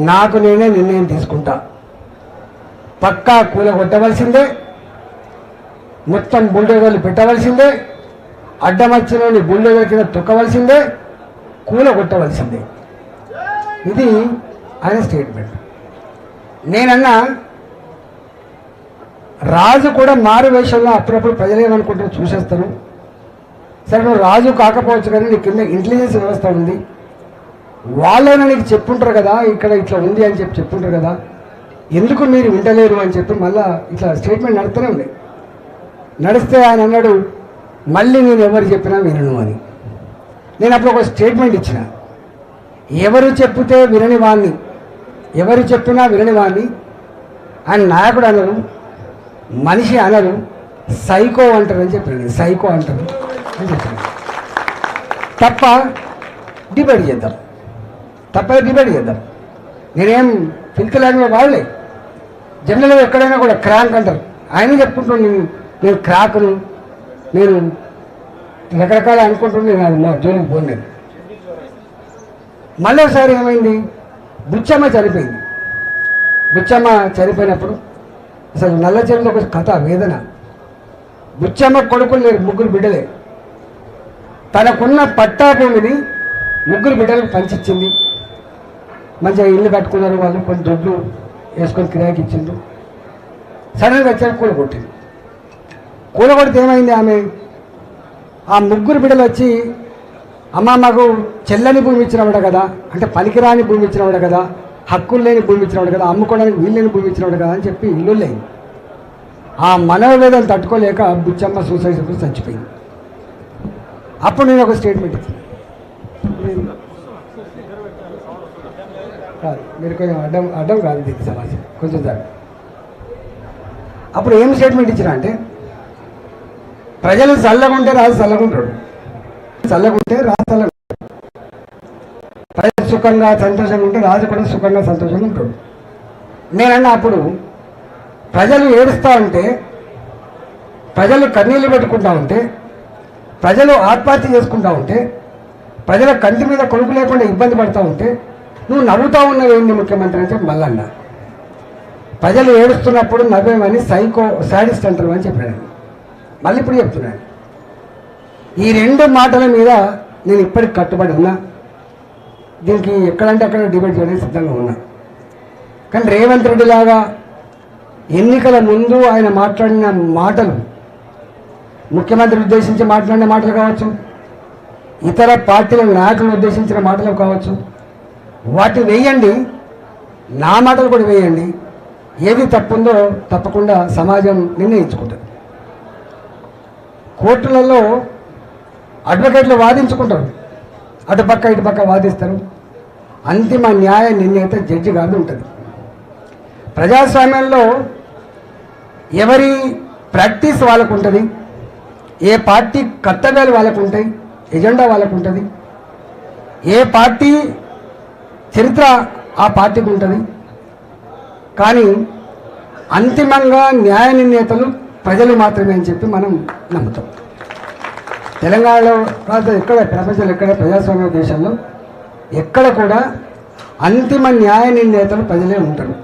నాకు నేనే నిర్ణయం తీసుకుంటా, పక్కా కూలగొట్టవలసిందే, మొత్తం బుల్డోజర్లు పెట్టవలసిందే, అడ్డమచ్చిలోని బుల్డోజర్ కింద తొక్కవలసిందే, కూలగొట్టవలసిందే. ఇది ఆయన స్టేట్మెంట్. నేనన్నా రాజు కూడా మారు వేషంలో అప్పుడప్పుడు ప్రజలు ఏమనుకుంటారో చూసేస్తాను. సరే నువ్వు రాజు కాకపోవచ్చు కానీ నీ కింద ఇంటెలిజెన్స్ వ్యవస్థ ఉంది, వాళ్ళైనా నీకు చెప్పుంటారు కదా ఇక్కడ ఇట్లా ఉంది అని చెప్పుంటారు కదా, ఎందుకు మీరు వింటలేరు అని చెప్పి మళ్ళీ ఇట్లా స్టేట్మెంట్ నడుస్తూనే ఉంది. నడిస్తే ఆయన అన్నాడు మళ్ళీ నేను ఎవరు చెప్పినా వినను అని. నేను అప్పుడు ఒక స్టేట్మెంట్ ఇచ్చిన, ఎవరు చెప్తే వినని వాణ్ణి, ఎవరు చెప్పినా వినని వాణ్ణి ఆయన నాయకుడు అనరు, మనిషి అనరు, సైకో అంటారు అని చెప్పాను. సైకో అంటారు అని చెప్పాను. తప్ప డిబేట్ చేద్దాం, డిబేట్ చేద్దాం. నేనేం ఫిల్త్ లాంగ్వేజ్ వాడలే. జనరల్గా ఎక్కడైనా కూడా క్రాంక్ అంటారు, ఆయన చెప్పుకుంటాను నేను క్రాక్ను, నేను రకరకాల అనుకుంటుండే, నేను జోలికి పోలేదు. మళ్ళీ ఒకసారి ఏమైంది, బుచ్చమ్మ చనిపోయింది. బుచ్చమ్మ చనిపోయినప్పుడు అసలు నల్ల చెరువులో ఒక కథ వేదన. బుచ్చమ్మ కొడుకులు లేరు, ముగ్గురు బిడ్డలే. తనకున్న పట్టా భూమిని ముగ్గురు బిడ్డలకు పంచిచ్చింది. మంచిగా ఇల్లు కట్టుకున్నారు, వాళ్ళు కొన్ని దొడ్లు వేసుకొని కిరాయికి ఇచ్చిండు. సడన్గా వచ్చాక కూలగొట్టింది. కూలగొడితే ఏమైంది, ఆమె ఆ ముగ్గురు బిడ్డలు వచ్చి అమ్మ మాకు చెల్లని భూమి ఇచ్చినవాడు కదా, అంటే పనికిరాని భూమి ఇచ్చినవాడు కదా, హక్కులు లేని భూమి ఇచ్చినవాడు కదా, అమ్ముకోవడానికి వీళ్ళని భూమి ఇచ్చినవాడు కదా అని చెప్పి ఇల్లు లేని ఆ మనోవేదన తట్టుకోలేక బుచ్చమ్మ సూసైడ్ చేసి చచ్చిపోయింది. అప్పుడు నేను ఒక స్టేట్మెంట్ ఇచ్చాను, మీరు కొంచెం అడ్డం కాదు దీనికి సమస్య కొంచెం దాకా. అప్పుడు ఏం స్టేట్మెంట్ ఇచ్చినా అంటే ప్రజలు చల్లగా ఉంటే రాజు చల్లగా ఉంటాడు, చల్లగా ఉంటే రాజు చల్లగా, ప్రజలు సుఖంగా సంతోషంగా ఉంటే రాజు కూడా సుఖంగా సంతోషంగా ఉంటాడు. నేనన్నా అప్పుడు ప్రజలు ఏడుస్తూ ఉంటే, ప్రజలు కన్నీళ్ళు పెట్టుకుంటూ ఉంటే, ప్రజలు ఆత్మహత్య చేసుకుంటూ ఉంటే, ప్రజల కంటి మీద కొడుకు లేకుండా ఇబ్బంది పడుతూ ఉంటే నువ్వు నవ్వుతూ ఉన్నవేంటి ముఖ్యమంత్రి అని చెప్పి మళ్ళీ అన్నా. ప్రజలు ఏడుస్తున్నప్పుడు నవ్వేమని సైకో సాడిస్ట్ అంటారు అని చెప్పాను. మళ్ళీ ఇప్పుడు చెప్తున్నాను, ఈ రెండు మాటల మీద నేను ఇప్పటికి కట్టుబడి ఉన్నా. దీనికి ఎక్కడంటే అక్కడ డిబేట్ చేయడానికి సిద్ధంగా ఉన్నా. కానీ రేవంత్ రెడ్డి లాగా ఎన్నికల ముందు ఆయన మాట్లాడిన మాటలు, ముఖ్యమంత్రిని ఉద్దేశించి మాట్లాడిన మాటలు కావచ్చు, ఇతర పార్టీల నాయకులను ఉద్దేశించిన మాటలు కావచ్చు, వాటి వేయండి, నా మాటలు కూడా వేయండి. ఏది తప్పుందో తప్పకుండా సమాజం నిర్ణయించుకుంటుంది. కోర్టులలో అడ్వకేట్లు వాదించుకుంటారు, అటుపక్క ఇటుపక్క వాదిస్తారు. అంతిమ న్యాయ నిర్ణేత జడ్జి గారు ఉంటుంది. ప్రజాస్వామ్యంలో ఎవరి ప్రాక్టీస్ వాళ్ళకు ఉంటుంది, ఏ పార్టీ కర్తవ్యాలు వాళ్ళకు ఉంటాయి, ఎజెండా వాళ్ళకు ఉంటుంది, ఏ పార్టీ చరిత్ర ఆ పార్టీకి ఉంటుంది. కానీ అంతిమంగా న్యాయ నిర్ణేతలు ప్రజలు మాత్రమే అని చెప్పి మనం నమ్ముతాం. తెలంగాణలో కాదు, ఎక్కడ ప్రపంచంలో ఎక్కడ ప్రజాస్వామ్య దేశంలో ఎక్కడ కూడా అంతిమ న్యాయ నిర్ణేతలు ప్రజలే ఉంటారు.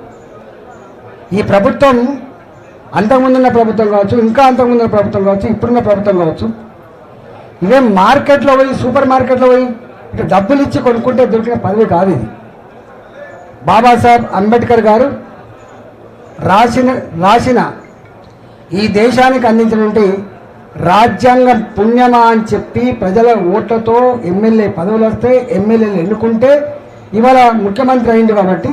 ఈ ప్రభుత్వం అంతకుముందున్న ప్రభుత్వం కావచ్చు, ఇంకా అంతకుముందున్న ప్రభుత్వం కావచ్చు, ఇప్పుడున్న ప్రభుత్వం కావచ్చు, ఇవే మార్కెట్లో పోయి సూపర్ మార్కెట్లో పోయి ఇక డబ్బులు ఇచ్చి కొనుక్కుంటే దొరికిన పదవి కాదు ఇది. బాబాసాహెబ్ అంబేద్కర్ గారు రాసిన ఈ దేశానికి అందించినటువంటి రాజ్యాంగం పుణ్యమా అని చెప్పి ప్రజల ఓట్లతో ఎమ్మెల్యే పదవులు వస్తే ఎమ్మెల్యేలు ఎన్నుకుంటే ఇవాళ ముఖ్యమంత్రి అయింది. కాబట్టి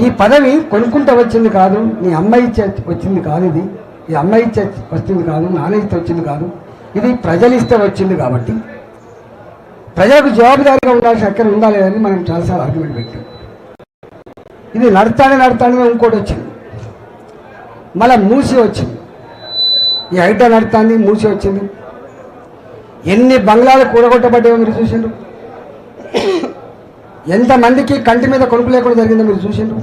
ఈ పదవి కొనుక్కుంటే వచ్చింది కాదు, నీ అమ్మాయి ఇచ్చే వచ్చింది కాదు, ఇది ఈ అమ్మాయి ఇచ్చే వచ్చింది కాదు, నాన్న ఇస్తే వచ్చింది కాదు, ఇది ప్రజలు ఇస్తే వచ్చింది. కాబట్టి ప్రజలకు జవాబుదారీగా ఉండాల్సిన అక్కడ ఉండాలి అని మనం చాలాసార్లు ఆర్గ్యుమెంట్ పెట్టాం. ఇది నడతానే ఇంకోటి వచ్చింది, మళ్ళీ మూసి వచ్చింది. ఈ హైడ్రా నడుతుంది, మూసి వచ్చింది. ఎన్ని బంగ్లాలు కూడగొట్టబడ్డాయో మీరు చూసిండ్రు, ఎంతమందికి కంటి మీద కొనుక్కు లేకుండా జరిగిందో మీరు చూసిండ్రు.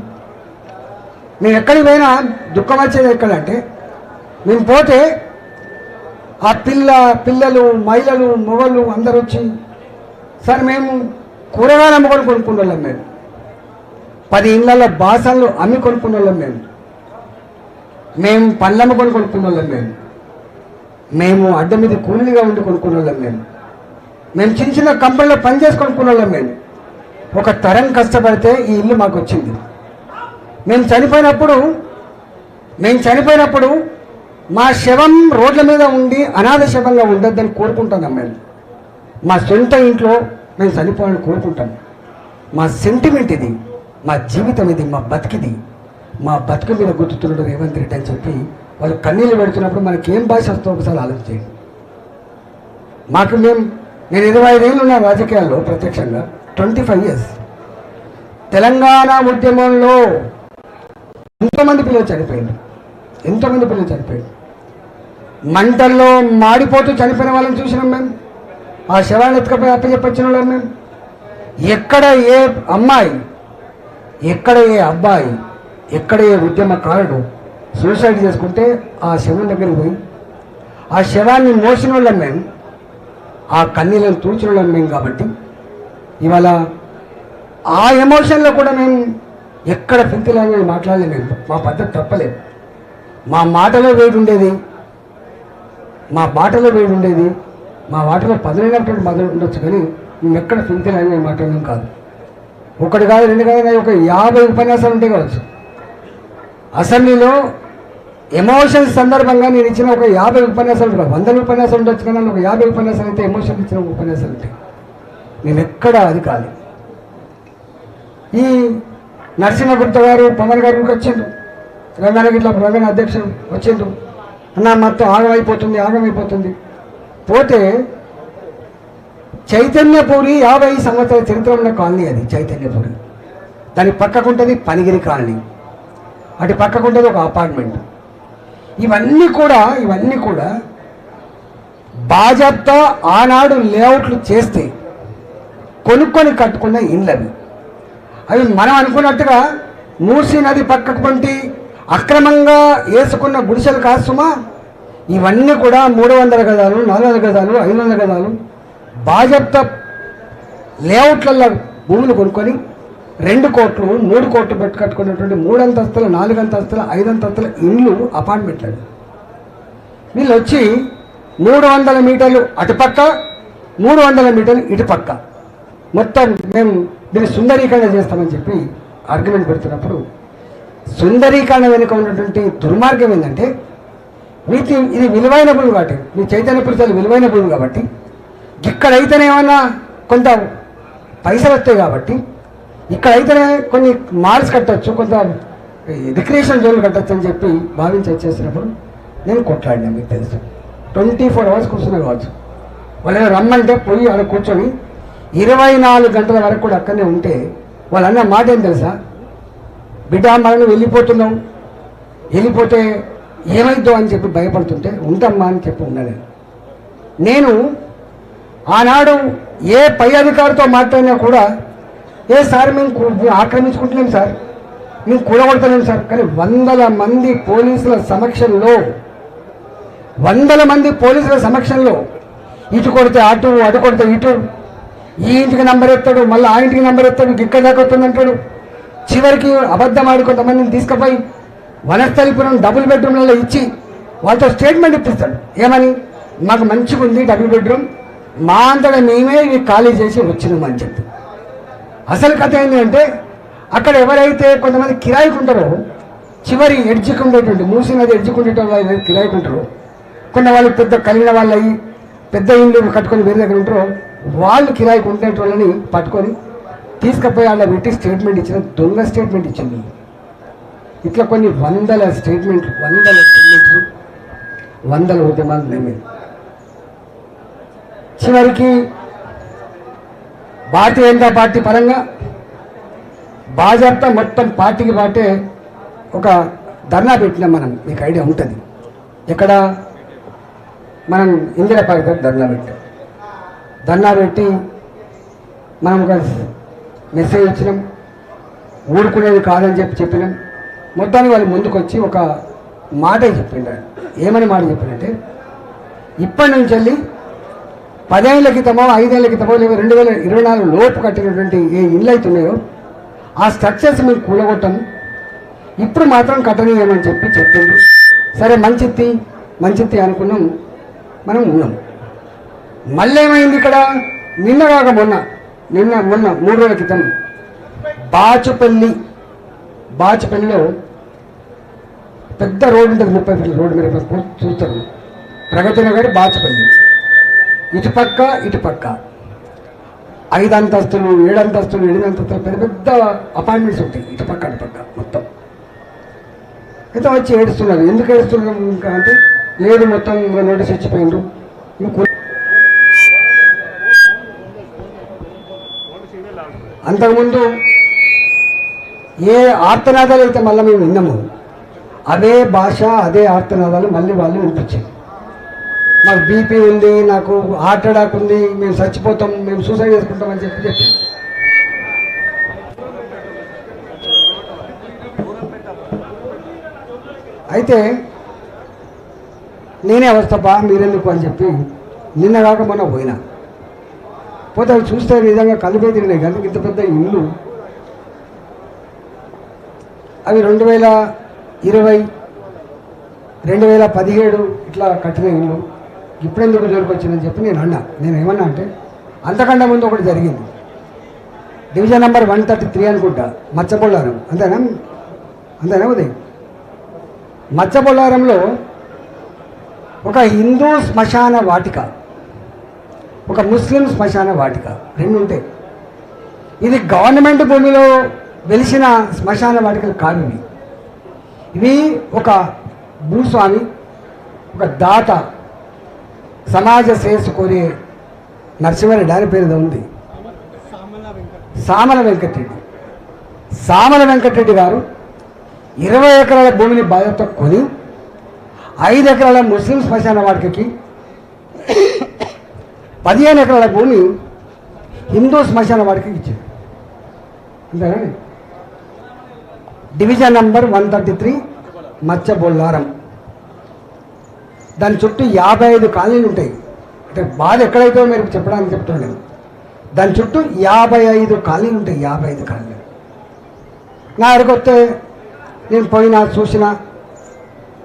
మేము ఎక్కడికి పోయినా దుఃఖం వచ్చేది ఎక్కడంటే, మేము పోతే ఆ పిల్లలు మహిళలు మొగళ్ళు అందరూ వచ్చి, సార్ మేము కూరగాయలు అమ్ముకొని కొనుక్కునే వాళ్ళం, మేము 10 ఇళ్ళ బాసనలు అమ్మి కొనుక్కున్న వాళ్ళం మేము పళ్ళమ్మ కొనుక్కున్న వాళ్ళం మేము అడ్డ మీద కూలీగా ఉండి కొనుక్కున్న వాళ్ళం మేము చిన్న చిన్న కంపెనీలో పనిచేసి కొనుక్కున్న వాళ్ళం ఒక తరం కష్టపడితే ఈ ఇల్లు మాకు వచ్చింది. మేము చనిపోయినప్పుడు మా శవం రోడ్ల మీద ఉండి అనాథ శవంగా ఉండొద్దని కోరుకుంటున్నాం మా సొంత ఇంట్లో మేము చనిపోవాలని కోరుకుంటాం. మా సెంటిమెంట్ ఇది, మా జీవితం ఇది, మా బతికిది. మా బతుకు మీద గుర్తుతున్నాడు రేవంత్ రెడ్డి అని చెప్పి వాళ్ళు కన్నీళ్ళు పెడుతున్నప్పుడు మనకి ఏం భాష వస్తుందో ఒకసారి ఆలోచించండి. నేను 25 ఏళ్ళు ఉన్న రాజకీయాల్లో ప్రత్యక్షంగా 25 years. తెలంగాణ ఉద్యమంలో ఎంతోమంది పిల్లలు చనిపోయారు. మంటల్లో మాడిపోతూ చనిపోయిన వాళ్ళని చూసినాం మేము. ఆ శవాన్ని ఎత్తుకపోయి అప్పచెప్పొచ్చిన వాళ్ళం మేము. ఎక్కడ ఏ అమ్మాయి, ఎక్కడ ఏ అబ్బాయి, ఎక్కడ ఏ ఉద్యమకారుడు సూసైడ్ చేసుకుంటే ఆ శవం దగ్గరికి పోయి ఆ శవాన్ని మోసిన వాళ్ళం మేము, ఆ కన్నీళ్ళను తూచిన వాళ్ళం మేము. కాబట్టి ఇవాళ ఆ ఎమోషన్లో కూడా మేము ఎక్కడ పింతిలాగా మాట్లాడలేము మేము. మా పద్ధతి తప్పలేదు. మా మాటలో వేడి ఉండేది, మా బాటలో వేడి ఉండేది, మా వాటలో పదునైనటువంటి మొదలు ఉండొచ్చు. కానీ మేము ఎక్కడ పింతిలాగా మాట్లాడలేం కాదు. ఒకటి కాదు, 2 కాదు, ఒక 50 ఉపన్యాసాలు ఉంటే కావచ్చు. అసెంబ్లీలో ఎమోషన్స్ సందర్భంగా నేను ఇచ్చిన ఒక 50 ఉపన్యాసాలు ఉంటాయి. 100 ఉపన్యాసాలు ఉండొచ్చు కానీ ఒక 50 ఉపన్యాసాలు అయితే ఎమోషన్ ఇచ్చిన ఉపన్యాసాలు ఉంటాయి. నేను ఎక్కడ అది కాదు. ఈ నరసింహగుప్త గారు పవన్ గారు వచ్చిండు, రంగారెడ్డి అధ్యక్షుడు వచ్చిండు. అన్న మొత్తం ఆగమైపోతుంది పోతే చైతన్యపూరి 50 సంవత్సరాల చరిత్ర ఉన్న కాలనీ అది చైతన్యపూరి. దాని పక్కకుంటుంది పనిగిరి కాలనీ, అటు పక్కకుంటుంది ఒక అపార్ట్మెంట్. ఇవన్నీ కూడా బాజాప్తా ఆనాడు లేఅవుట్లు చేస్తే కొనుక్కొని కట్టుకున్న ఇండ్లవి. అవి మనం అనుకున్నట్టుగా మూసీ నది పక్కకు పంటి అక్రమంగా వేసుకున్న గుడిసెలు కాసుమా. ఇవన్నీ కూడా 300 గజాలు, 400 గజాలు, 500 గజాలు బాజాప్తా లేఅవుట్లలో భూములు కొనుక్కొని 2 కోట్లు 3 కోట్లు పెట్టి కట్టుకున్నటువంటి 3 అంతస్తుల 4 అంతస్తుల 5 అంతస్తుల ఇండ్లు అపార్ట్మెంట్లు. వీళ్ళు వచ్చి 300 మీటర్లు అటుపక్క 300 మీటర్లు ఇటుపక్క మొత్తం మేము దీన్ని సుందరీకరణ చేస్తామని చెప్పి ఆర్గ్యుమెంట్ పెడుతున్నప్పుడు సుందరీకరణ వెనుక ఉన్నటువంటి దుర్మార్గం ఏంటంటే ఇది విలువైన భూమి కాబట్టి, మీ చైతన్యపూరి చాలా విలువైన భూమి కాబట్టి ఇక్కడైతేనే ఏమన్నా కొంత పైసలు వస్తాయి కాబట్టి ఇక్కడైతేనే కొన్ని మాల్స్ కట్టచ్చు, కొంత రిక్రియేషన్ జోన్లు కట్టచ్చు అని చెప్పి భావించి వచ్చేసినప్పుడు నేను కొట్లాడినా. మీకు తెలుసు 24 hours కూర్చున్నా కావచ్చు. వాళ్ళు రమ్మంటే పోయి ఆడ కూర్చొని 24 గంటల వరకు కూడా అక్కడనే ఉంటే వాళ్ళు అన్న మాట ఏం తెలుసా, బిడ్డ మనం వెళ్ళిపోతే ఏమైద్దో అని చెప్పి భయపడుతుంటే ఉంటామ్మా అని చెప్పి ఉన్నాను. నేను ఆనాడు ఏ పై అధికారితో మాట్లాడినా కూడా సార్ మేము ఆక్రమించుకుంటున్నాం సార్, మేము కూడగొడతలేం సార్. కానీ 100 మంది పోలీసుల సమక్షంలో ఇటు కొడితే అటు కొడితే ఇటు, ఈ ఇంటికి నంబర్ ఎత్తాడు, మళ్ళీ ఆ ఇంటికి నంబర్ ఎత్తాడు, ఇక్కడ దాకా వస్తుందంటాడు. చివరికి అబద్ధం ఆడి కొంతమందిని తీసుకుపోయి వనస్థలిపురం డబుల్ బెడ్రూమ్లలో ఇచ్చి వాళ్ళతో స్టేట్మెంట్ ఇప్పిస్తాడు. ఏమని, మాకు మంచిగా ఉంది డబుల్ బెడ్రూమ్, మా అంతటా మేమే ఇవి ఖాళీ చేసి వచ్చినామని చెప్పి. అసలు కథ ఏంటంటే అక్కడ ఎవరైతే కొంతమంది కిరాయికుంటారో, చివరి ఎడ్జికి ఉండేటువంటి మూసీ నది ఎడ్జికి ఉండేటువంటి కిరాయికుంటారో, కొన్ని వాళ్ళు పెద్ద కలిగిన వాళ్ళు అయ్యి పెద్ద ఇల్లు కట్టుకొని వేరే దగ్గర ఉంటారో వాళ్ళు కిరాయికి ఉండే వాళ్ళని పట్టుకొని తీసుకుపోయి వాళ్ళ పెట్టి స్టేట్మెంట్ ఇచ్చిన దొంగ స్టేట్మెంట్ ఇచ్చింది. ఇట్లా కొన్ని 100 స్టేట్మెంట్లు, 100 ఉద్యమాలు ఉన్నాయి. చివరికి భారతీయ జనతా పార్టీ పరంగా బాజాప్తా మొత్తం పార్టీకి పాటే ఒక ధర్నా పెట్టినాం మనం. మీకు ఐడియా ఉంటుంది. ఇక్కడ మనం ఇందిరా పార్క్ దగ్గర ధర్నా పెట్టి మనం ఒక మెసేజ్ ఇచ్చినాం, ఊరుకునేది కాదని చెప్పినాం. మొత్తానికి వాళ్ళు ముందుకు వచ్చి ఒక మాట చెప్పిండారు. ఏమని మాట చెప్పినంటే, ఇప్పటి నుంచి వెళ్ళి 10 ఏళ్ల క్రితమో 5 ఏళ్ల క్రితమో లేదా 2024 లోపు కట్టినటువంటి ఏ ఇళ్ళు అవుతున్నాయో ఆ స్ట్రక్చర్స్ మేము కూలగొట్టాము, ఇప్పుడు మాత్రం కట్టనీయమని చెప్పిండు. సరే మంచిది అనుకున్నాం, మనం ఉన్నాం. మళ్ళీ ఏమైంది ఇక్కడ, నిన్న మొన్న 3 రోజుల క్రితం బాచుపల్లిలో పెద్ద రోడ్డు ఉంటుంది, 30 ఫీట్ల రోడ్డు మీరు చూస్తారు. ప్రగతి నగర్ బాచుపల్లి, ఇటుపక్క 5 అంతస్తులు 7 అంతస్తులు 8 అంతస్తులు పెద్ద పెద్ద అపార్ట్మెంట్స్ ఉంటాయి, ఇటుపక్క అటుపక్క మొత్తం. అయితే వచ్చి ఏడుస్తున్నారు. ఎందుకు ఏడుస్తున్నారు ఇంకా అంటే, లేదు మొత్తం నోటీస్ ఇచ్చిపోయిండ్రు. అంతకుముందు ఏ ఆర్తనాదాలు అయితే మళ్ళీ మేము విన్నాము, అదే భాష అదే ఆర్తనాదాలు మళ్ళీ వాళ్ళు వినిపించారు. మాకు బీపీ ఉంది, నాకు హార్ట్ అటాక్ ఉంది, మేము చచ్చిపోతాం, మేము సూసైడ్ చేసుకుంటాం అని చెప్పి అయితే నేనే అవస్థపా మీరెందుకు అని చెప్పి నిన్న కాక మొన్న పోతే అవి చూస్తే నిజంగా కలిపే తిరిగినాయి. కానీ ఇంత పెద్ద ఇల్లు అవి 2020, 2017 ఇట్లా కట్టిన ఇల్లు ఇప్పుడెందుకు జోలికొచ్చిందని చెప్పి నేను ఏమన్నా అంటే, అంతకంటే ముందు ఒకటి జరిగింది. డివిజన్ నెంబర్ 133 అనుకుంటా, మచ్చబొల్లారం. అంతేనా ఉదయం? మచ్చబొల్లారంలో ఒక హిందూ శ్మశాన వాటిక, ఒక ముస్లిం శ్మశాన వాటిక, 2 ఉంటాయి. ఇది గవర్నమెంట్ భూమిలో వెలిసిన శ్మశాన వాటికలు కాదు. ఇవి ఒక భూస్వామి, ఒక దాత, సమాజ శ్రేయస్సు కోరే నరసింహారెడ్డి ఆయన పేరు ఉంది, సామల వెంకటరెడ్డి గారు 20 ఎకరాల భూమిని బాధ్యత కొని 5 ఎకరాల ముస్లిం శ్మశాన వాటికకి, 15 ఎకరాల భూమి హిందూ శ్మశాన వాటికకి ఇచ్చారు. అంతేనా? Division number 133 Machabollaram. దాని చుట్టూ 55 కాలనీలు ఉంటాయి. అంటే బాధ ఎక్కడైతే మీరు చెప్పడానికి చెప్తున్నాను. దాని చుట్టూ 55 కాలనీలు ఉంటాయి, 55 కాలనీలు. నా అడిగొస్తే నేను పోయినా చూసినా,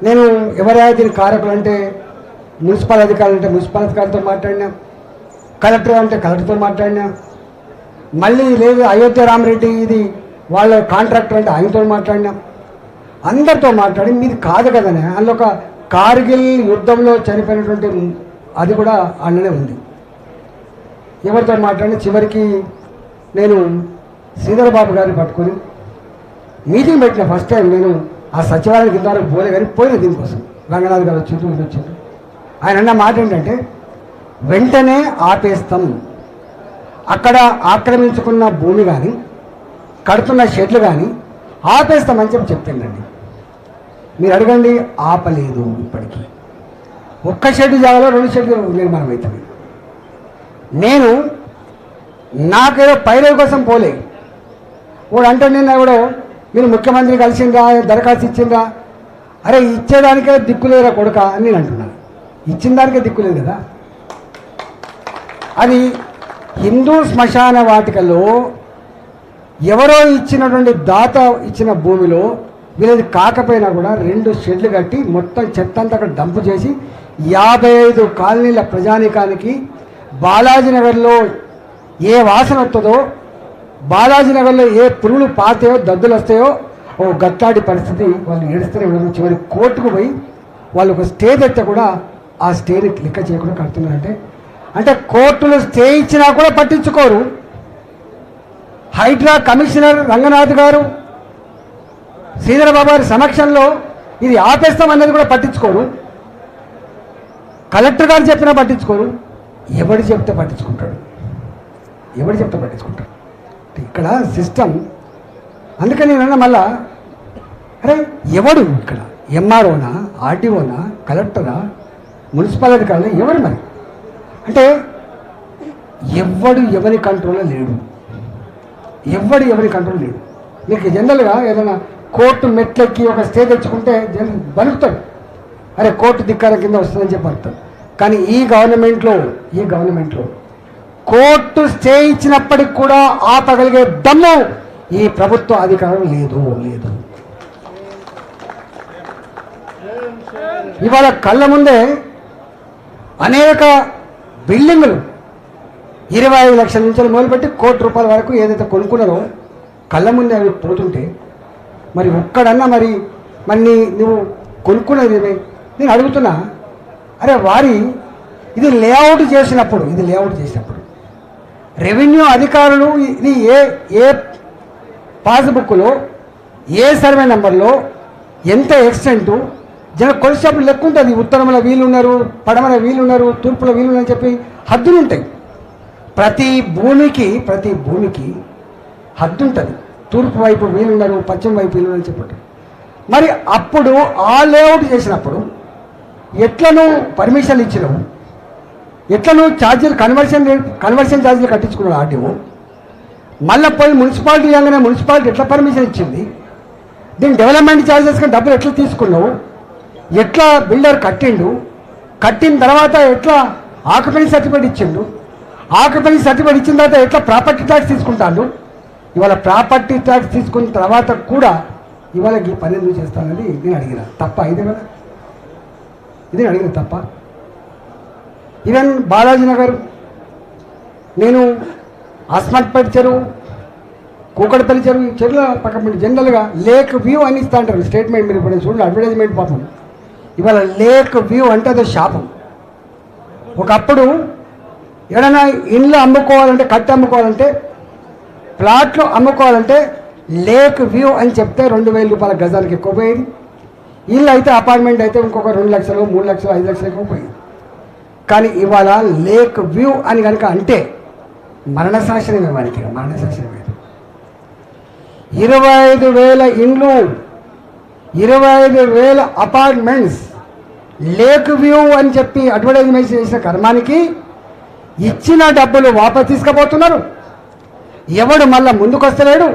నేను ఎవరైతే దీని కారకులు అంటే మున్సిపల్ అధికారులు అంటే మున్సిపల్ అధికారులతో మాట్లాడినా, కలెక్టర్ అంటే కలెక్టర్తో మాట్లాడినా, మళ్ళీ లేదు అయోధ్య రామరెడ్డి ఇది వాళ్ళ కాంట్రాక్టర్ అంటే ఆయనతో మాట్లాడినా, అందరితో మాట్లాడి మీది కాదు కదనే. అందులో ఒక కార్గిల్ యుద్ధంలో చనిపోయినటువంటి అది కూడా అన్ననే ఉంది. ఎవరితో మాట్లాడి చివరికి నేను శ్రీధర్ బాబు గారిని పట్టుకొని మీటింగ్ పెట్టిన ఫస్ట్ టైం. నేను ఆ సచివాలయానికి ఇంతవరకు పోలే, కానీ పోయిన దీనికోసం రంగనాథ్ గారు వచ్చిండ్రు. ఆయన అన్న మాట ఏంటంటే, వెంటనే ఆపేస్తాం, అక్కడ ఆక్రమించుకున్న భూమి కానీ కడుతున్న షెడ్లు కానీ ఆపేస్తామని చెప్పిందండి. మీరు అడగండి, ఆపలేదు. ఇప్పటికీ ఒక్క షెడ్ జాగాలో 2 షెడ్లు నిర్మాణం అవుతుంది. నేను నాకేదో పైరవి కోసం పోలే. వాడు అంటే నిన్న ఎవడో మీరు ముఖ్యమంత్రి కలిసిందా, దరఖాస్తు ఇచ్చిందా, అరే ఇచ్చేదానికే దిక్కులేరా కొడుక అని నేను అంటున్నాను. ఇచ్చిన దానికే దిక్కులేదు కదా. అది హిందూ శ్మశాన వాటికలో ఎవరో ఇచ్చినటువంటి దాత ఇచ్చిన భూమిలో వీళ్ళది కాకపోయినా కూడా 2 షెడ్లు కట్టి మొత్తం చెత్త అంతా అక్కడ డంపు చేసి 55 కాలనీల ప్రజానీకానికి బాలాజీనగర్లో ఏ వాసన వస్తుందో, బాలాజీనగర్లో ఏ పురుగులు పాతాయో, దద్దులు వస్తాయో, ఓ గట్టాడి పరిస్థితి. వాళ్ళు ఏడుస్తూనే ఉన్నారు. చివరి కోర్టుకు పోయి వాళ్ళు ఒక స్టే తెస్తే కూడా ఆ స్టేని లెక్క చేయకుండా కడుతున్నారంటే, అంటే కోర్టులు స్టే ఇచ్చినా కూడా పట్టించుకోరు. హైడ్రా కమిషనర్ రంగనాథ్ గారు శ్రీధర్ బాబు గారి సమక్షంలో ఇది ఆపేస్తామన్నది కూడా పట్టించుకోరు. కలెక్టర్ గారు చెప్పినా పట్టించుకోరు. ఎవడు చెప్తే పట్టించుకుంటాడు? ఇక్కడ సిస్టమ్. అందుకని నేను మళ్ళా అరే ఎవడు ఇక్కడ ఎంఆర్ఓనా, ఆర్టీఓనా, కలెక్టరా, మున్సిపల్ అధికారులు ఎవరు మరి? అంటే ఎవరి కంట్రోల్లో లేడు. ఎవరి కంట్రోల్ లేడు. మీకు జనరల్గా ఏదైనా కోర్టు మెట్లెక్కి ఒక స్టే తెచ్చుకుంటే జనం బలుకుతాడు, అరే కోర్టు ధిక్కార కింద వస్తుందని చెప్పి అర్థం. కానీ ఈ గవర్నమెంట్లో కోర్టు స్టే ఇచ్చినప్పటికి కూడా ఆపగలిగే దమ్ము ఈ ప్రభుత్వ అధికారం లేదు లేదు. ఇవాళ కళ్ళ ముందే అనేక బిల్డింగులు 25 లక్షల నుంచి మొదలుపెట్టి ₹1 కోటి వరకు ఏదైతే కొనుక్కున్నారో కళ్ళ ముందే అవి పోతుంటే మరి ఒక్కడన్నా మరి నువ్వు కొనుక్కున్నది నేను అడుగుతున్నా. అరే వారి ఇది లేఅవుట్ చేసినప్పుడు రెవెన్యూ అధికారులు ఇది ఏ పాస్బుక్లో ఏ సర్వే నెంబర్లో ఎంత ఎక్స్టెంటు కొలిసేప్పుడు లెక్క ఉంటుంది. ఉత్తరంలో వీళ్ళు ఉన్నారు, పడమర వీళ్ళు ఉన్నారు, తూర్పులో వీళ్ళు ఉన్నారని చెప్పి హద్దులు ఉంటాయి. ప్రతి భూమికి హద్దు ఉంటుంది. తూర్పు వైపు వీళ్ళున్నారు, పశ్చిమ వైపు వీళ్ళు అని చెప్పి. మరి అప్పుడు ఆ లేఅవుట్ చేసినప్పుడు ఎట్లా నువ్వు పర్మిషన్ ఇచ్చినావు, ఎట్లా నువ్వు ఛార్జీలు కన్వర్షన్ ఛార్జీలు కట్టించుకున్నావు ఆర్డీఓ, మళ్ళీ పోయి మున్సిపాలిటీ అనగానే మున్సిపాలిటీ ఎట్లా పర్మిషన్ ఇచ్చింది, దీని డెవలప్మెంట్ ఛార్జెస్ కానీ డబ్బులు ఎట్లా తీసుకున్నావు, ఎట్లా బిల్డర్ కట్టిన తర్వాత ఎట్లా ఆక్యుపెన్సీ సర్టిఫికేట్ ఇచ్చిండు, ఆక్యుపెన్సీ సర్టిఫికేట్ ఇచ్చిన తర్వాత ఎట్లా ప్రాపర్టీ ట్యాక్స్ తీసుకుంటాడు. ఇవాళ ప్రాపర్టీ ట్యాక్స్ తీసుకున్న తర్వాత కూడా ఇవాళ ఈ పని ఎందుకు చేస్తానని నేను అడిగిన తప్ప ఇదే కదా, ఇది అడిగిన తప్ప. ఈవెన్ బాలాజీ నగర్ నేను అస్మత్పేట చెరువు, కూకడపల్లి చెరువు, చెరువుల పక్కన జనరల్గా లేక్ వ్యూ అని ఇస్తా అంటారు స్టేట్మెంట్. మీరు ఇప్పుడు చూడండి అడ్వర్టైజ్మెంట్ పాపం. ఇవాళ లేక్ వ్యూ అంటే అదే శాపం. ఒకప్పుడు ఏదైనా ఇండ్లు అమ్ముకోవాలంటే కట్టి అమ్ముకోవాలంటే ప్లాట్లు అమ్ముకోవాలంటే లేక్ వ్యూ అని చెప్తే ₹2,000 గజానికి ఎక్కువ పోయేది. ఇల్లు అయితే అపార్ట్మెంట్ అయితే ఇంకొక 2 లక్షలు 3 లక్షలు 5 లక్షలు ఎక్కువ పోయేది. కానీ ఇవాళ లేక్ వ్యూ అని కనుక అంటే మరణశాసనమే వారికి, మరణశాసనమే. 25,000 ఇండ్లు, 25,000 అపార్ట్మెంట్స్ లేక్ వ్యూ అని చెప్పి అడ్వర్టైజ్మెంట్ చేసిన కర్మానికి ఇచ్చిన డబ్బులు వాపస్ తీసుకుపోతున్నారు. ఎవడు మళ్ళీ ముందుకు వస్తలేడు.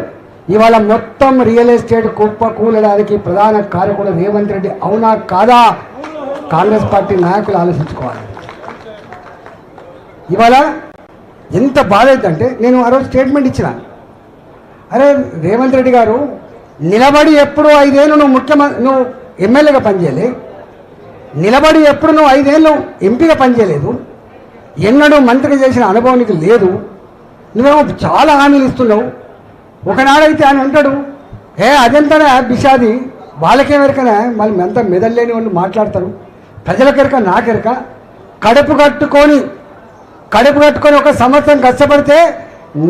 ఇవాళ మొత్తం రియల్ ఎస్టేట్ కుప్ప కూలడానికి ప్రధాన కారకుడు రేవంత్ రెడ్డి. అవునా కాదా? కాంగ్రెస్ పార్టీ నాయకులు ఆలోచించుకోవాలి. ఇవాళ ఎంత బాధ అవుతుందంటే నేను ఆ రోజు స్టేట్మెంట్ ఇచ్చిన, అరే రేవంత్ రెడ్డి గారు నిలబడి ఎప్పుడు 5 ఏళ్ళు నువ్వు ఎమ్మెల్యేగా పనిచేయలే, నిలబడి ఎప్పుడు నువ్వు 5 ఏళ్ళు ఎంపీగా పనిచేయలేదు, ఎన్నడూ మంత్రి చేసిన అనుభవం నీకు లేదు, నువ్వేమో చాలా హామీలు ఇస్తున్నావు. ఒకనాడైతే ఆయన అంటాడు, అదెంతనే బిషాది, వాళ్ళకేమెరకనే, మళ్ళీ ఎంత మెదల్లేని వాళ్ళు మాట్లాడతారు, ప్రజలకెరక నాకెరక, కడుపు కట్టుకొని 1 సంవత్సరం కష్టపడితే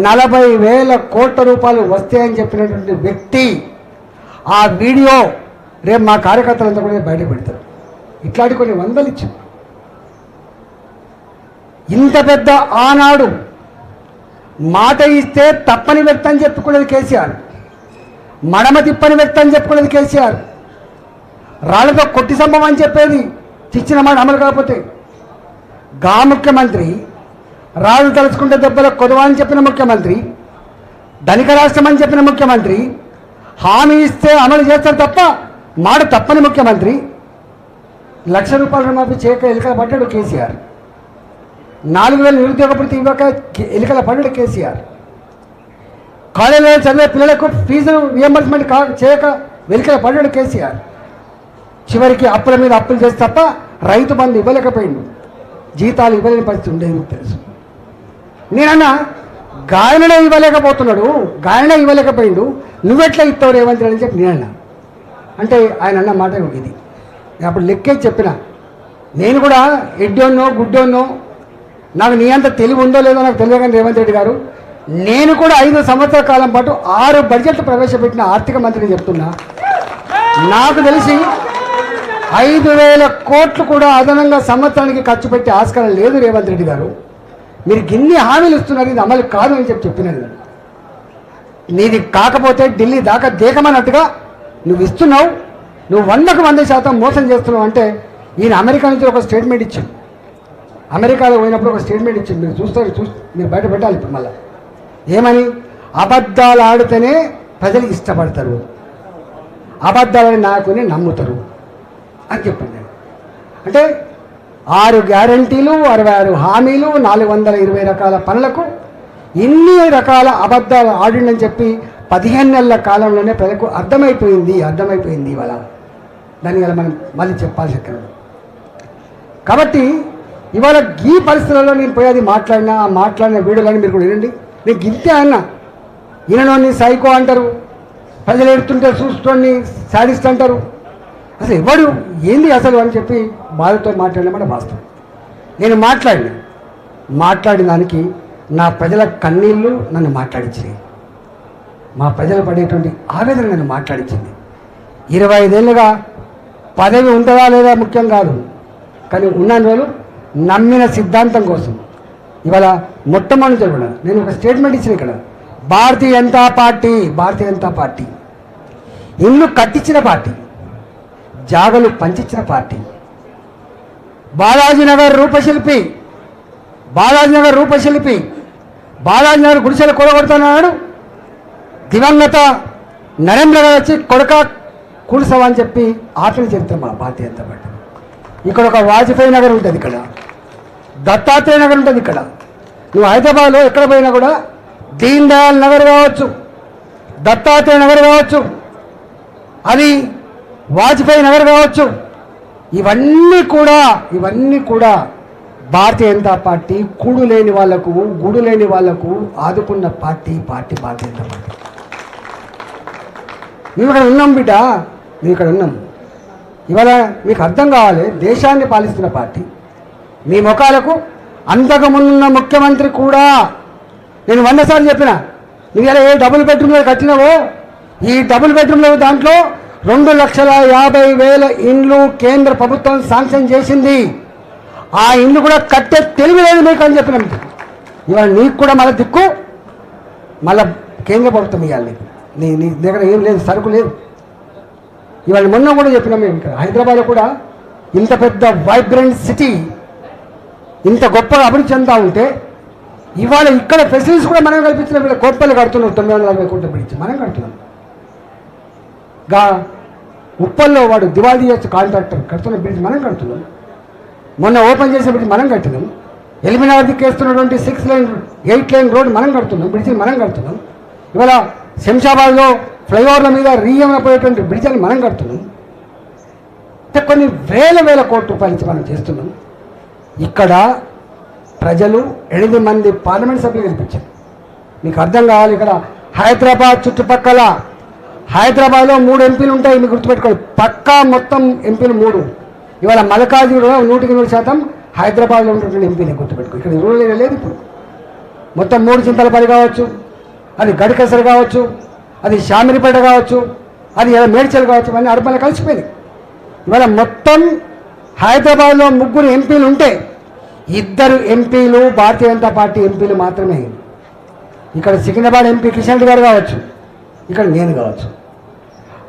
40,000 కోట్ల రూపాయలు వస్తాయని చెప్పినటువంటి వ్యక్తి ఆ వీడియో రేపు మా కార్యకర్తలంతా కూడా బయట పెడతారు. ఇట్లాంటి కొన్ని వందలు ఇచ్చారు. ఇంత పెద్ద ఆనాడు మాట ఇస్తే తప్పని వ్యక్తి అని చెప్పుకునేది కేసీఆర్, మడమ తిప్పని వ్యక్తి అని చెప్పుకునేది కేసీఆర్, రాళ్ళతో కొట్టి సంభవం అని చెప్పేది, ఇచ్చిన మాట అమలు కాకపోతే ముఖ్యమంత్రి, రాళ్ళు తలుచుకుంటే దెబ్బలకు కొదవా అని చెప్పిన ముఖ్యమంత్రి, ధనిక రాష్ట్రం అని చెప్పిన ముఖ్యమంత్రి, హామీ ఇస్తే అమలు చేస్తారు తప్ప మాట తప్పని ముఖ్యమంత్రి, ₹1,00,000 రుణమాఫీ చేయక ఎలుకల పడ్డాడు కేసీఆర్, 4,000 నిరుద్యోగ భృతి ఇవ్వక ఎలుకల పడ్డాడు కేసీఆర్, కాలేజీలో చదివే పిల్లలకు ఫీజులు రియంబర్స్మెంట్ చేయక వెలుకల పడ్డాడు కేసీఆర్, చివరికి అప్పుల మీద అప్పులు చేసి తప్ప రైతు బంధు ఇవ్వలేకపోయిండు, జీతాలు ఇవ్వలేని పరిస్థితి ఉండేది తెలుసు. నేనన్నా గాయననే ఇవ్వలేకపోయిండు, నువ్వెట్లా ఇస్తావు రేవంత్ రెడ్డి అని చెప్పి నేనన్నా. అంటే ఆయన అన్న మాట ఇది. నేను అప్పుడు లెక్కేసి చెప్పిన, నేను కూడా ఎడ్డోన్నో గుడ్డోన్నో, నాకు నీ అంత తెలివి ఉందో లేదో నాకు తెలియదు, కానీ రేవంత్ రెడ్డి గారు నేను కూడా 5 సంవత్సరాల కాలం పాటు 6 బడ్జెట్లు ప్రవేశపెట్టిన ఆర్థిక మంత్రిని చెప్తున్నా. నాకు తెలిసి 5,000 కోట్లు కూడా అదనంగా సంవత్సరానికి ఖర్చు పెట్టే ఆస్కారం లేదు రేవంత్ రెడ్డి గారు. మీరు గిన్ని హామీలు ఇస్తున్నారు, ఇది అమలు కాదు అని చెప్పినాను. నీది కాకపోతే ఢిల్లీ దాకా దేకమన్నట్టుగా నువ్వు ఇస్తున్నావు, నువ్వు 100% మోసం చేస్తున్నావు అంటే ఈయన అమెరికా నుంచి ఒక స్టేట్మెంట్ ఇచ్చింది. అమెరికాలో పోయినప్పుడు ఒక స్టేట్మెంట్ ఇచ్చింది, మీరు మీరు బయట పెట్టాలి ఇప్పుడు మళ్ళీ. ఏమని? అబద్ధాలు ఆడితేనే ప్రజలు ఇష్టపడతారు, అబద్ధాలని నాయకుని నమ్ముతారు అని చెప్పింది. అంటే 6 గ్యారంటీలు, 66 హామీలు, 420 రకాల పనులకు ఇన్ని రకాల అబద్ధాలు ఆడిందని చెప్పి 15 నెలల కాలంలోనే ప్రజలకు అర్థమైపోయింది ఇవాళ. దాన్ని ఇలా మనం మళ్ళీ చెప్పాల్సి ఎక్కడ. కాబట్టి ఇవాళ ఈ పరిస్థితులలో నేను పోయేది మాట్లాడిన వీడియోలని మీరు కూడా వినండి. నేను గింతే అన్నా, ఈయనలోని సైకో అంటారు, ప్రజలు ఎడుతుంటే చూస్తోని సాడిస్ట్ అంటారు. అసలు ఎవడు ఏంది అసలు అని చెప్పి బాధతో మాట్లాడినమాట వాస్తవం. నేను మాట్లాడిన దానికి నా ప్రజల కన్నీళ్ళు నన్ను మాట్లాడించినాయి. మా ప్రజలు పడేటువంటి ఆవేదన నన్ను మాట్లాడించింది. 25 ఏళ్ళుగా పదవి ఉంటుందా లేదా ముఖ్యం కాదు, కానీ ఉన్న రోజులు నమ్మిన సిద్ధాంతం కోసం ఇవాళ మొట్టమొదటి కూడా నేను ఒక స్టేట్మెంట్ ఇచ్చిన ఇక్కడ. భారతీయ జనతా పార్టీ ఇల్లు కట్టించిన పార్టీ, జాగలు పంచిచ్చిన పార్టీ. బాలాజీనగర్ రూపశిల్పి బాలాజీనగర్ గుడిసెలు కూడగొడుతున్నాడు. దివంగత నరేంద్ర గారు వచ్చి కొడక కూల్సవా అని చెప్పి ఆపిన చరిత్ర మా భారతీయ జనతా పార్టీ. ఇక్కడ ఒక వాజ్పేయి నగర్ ఉంటుంది, ఇక్కడ దత్తాత్రేయ నగర్ ఉంటుంది. ఇక్కడ నువ్వు హైదరాబాద్లో ఎక్కడ పోయినా కూడా దీన్ దయాళ్ నగర్ కావచ్చు, దత్తాత్రేయ నగర్ కావచ్చు, అది వాజ్పేయి నగర్ కావచ్చు, ఇవన్నీ కూడా భారతీయ జనతా పార్టీ కూడు లేని వాళ్లకు గుడు లేని వాళ్లకు ఆదుకున్న పార్టీ భారతీయ జనతా పార్టీ. మేము ఇక్కడ ఉన్నాం బిడ్డ, మేము ఇక్కడ ఉన్నాం. ఇవాళ మీకు అర్థం కావాలి, దేశాన్ని పాలిస్తున్న పార్టీ. మీ ముఖాలకు అంతకుముందున్న ముఖ్యమంత్రి కూడా నేను 100 సార్లు చెప్పిన, నువ్వు ఇలా ఏ డబుల్ బెడ్రూమ్లో కట్టినావో ఈ డబుల్ బెడ్రూమ్లో దాంట్లో 2,50,000 ఇండ్లు కేంద్ర ప్రభుత్వం శాంక్షన్ చేసింది. ఆ ఇండ్లు కూడా కట్టే తెలివి లేదు మీకు అని చెప్పినాం. ఇవాళ నీకు కూడా మళ్ళీ దిక్కు మళ్ళీ కేంద్ర ప్రభుత్వం ఇవ్వాలి. నీ దగ్గర ఏం లేదు, సరుకు లేదు. ఇవాళ మొన్న కూడా చెప్పినాం మేము, ఇక్కడ హైదరాబాద్లో కూడా ఇంత పెద్ద వైబ్రెంట్ సిటీ, ఇంత గొప్పగా అభివృద్ధి చెందుతూ ఉంటే ఇవాళ ఇక్కడ ఫెసిలిటీస్ కూడా మనం కల్పించిన వీళ్ళ కోప్పలు కడుతున్నాం. 940 కోట్ల పిలిచి మనం కడుతున్నాం. ఉప్పల్లో వాడు దివాళీ చేసి కాంట్రాక్టర్ కడుతున్న బ్రిడ్జ్ మనం కడుతున్నాం. మొన్న ఓపెన్ చేసిన బ్రిడ్జ్ మనం కట్టినాం. ఎలిమినార్దికి వేస్తున్నటువంటి 6 లేన్ 8 లేన్ రోడ్ మనం కడుతున్నాం, బ్రిడ్జిని మనం కడుతున్నాం. ఇవాళ శంషాబాద్లో ఫ్లైఓవర్ల మీద పోయేటువంటి బ్రిడ్జిని మనం కడుతున్నాం. అంటే కొన్ని వేల కోట్ల రూపాయలు ఇచ్చి మనం చేస్తున్నాం. ఇక్కడ ప్రజలు 8 మంది పార్లమెంట్ సభ్యులు గెలిపించారు. మీకు అర్థం కావాలి, ఇక్కడ హైదరాబాద్ చుట్టుపక్కల హైదరాబాద్లో 3 ఎంపీలు ఉంటాయి. మీకు గుర్తుపెట్టుకోవాలి, పక్కా మొత్తం ఎంపీలు 3. ఇవాళ మల్కాజ్గిరిలో 100% హైదరాబాద్లో ఉన్నటువంటి ఎంపీని గుర్తుపెట్టుకో. ఇక్కడ రూరల్ ఏరియా లేదు. ఇప్పుడు మొత్తం 3 చింతలపల్లి కావచ్చు, అది గడికసర కావచ్చు, అది షామిరిపేట కావచ్చు, అది మేడ్చల్ కావచ్చు, ఇవన్నీ అర్బన్లో కలిసిపోయింది. ఇవాళ మొత్తం హైదరాబాద్లో 3 ఎంపీలు ఉంటే 2 ఎంపీలు భారతీయ జనతా పార్టీ ఎంపీలు మాత్రమే. ఇక్కడ సికింద్రాబాద్ ఎంపీ కిషన్ రెడ్డి గారు కావచ్చు, ఇక్కడ నేను కావచ్చు.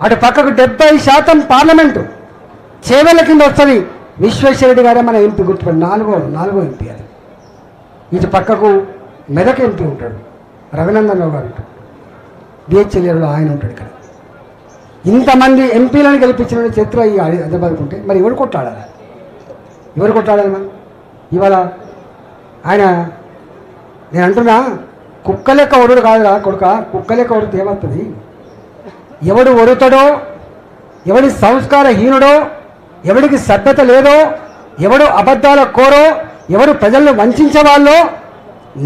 అటు పక్కకు 70% పార్లమెంటు చేవెళ్ళ కింద వస్తుంది. విశ్వేశ్వరరెడ్డి గారే మన ఎంపీ గుర్తుపడి నాలుగో ఎంపీ. అది ఇటు పక్కకు మెదక్ ఎంపీ ఉంటాడు, రఘునందన్ రావు గారు ఉంటాడు, బిహెచ్ఎల్ఏలో ఆయన ఉంటాడు. ఇక్కడ ఇంతమంది ఎంపీలను గెలిపించిన చరిత్ర ఈ హైదరాబాద్కు ఉంటే మరి ఎవరు కొట్లాడాలి మనం? ఇవాళ ఆయన నేను అంటున్నా, కుక్క లెక్క ఒరుడు కాదురా కొడుక, కుక్క లెక్క ఒడితే ఏమవుతుంది? ఎవడు ఒరుతాడో, ఎవడి సంస్కారహీనుడో, ఎవడికి సభ్యత లేదో, ఎవడు అబద్ధాల కోరో, ఎవడు ప్రజలను వంచే వాళ్ళో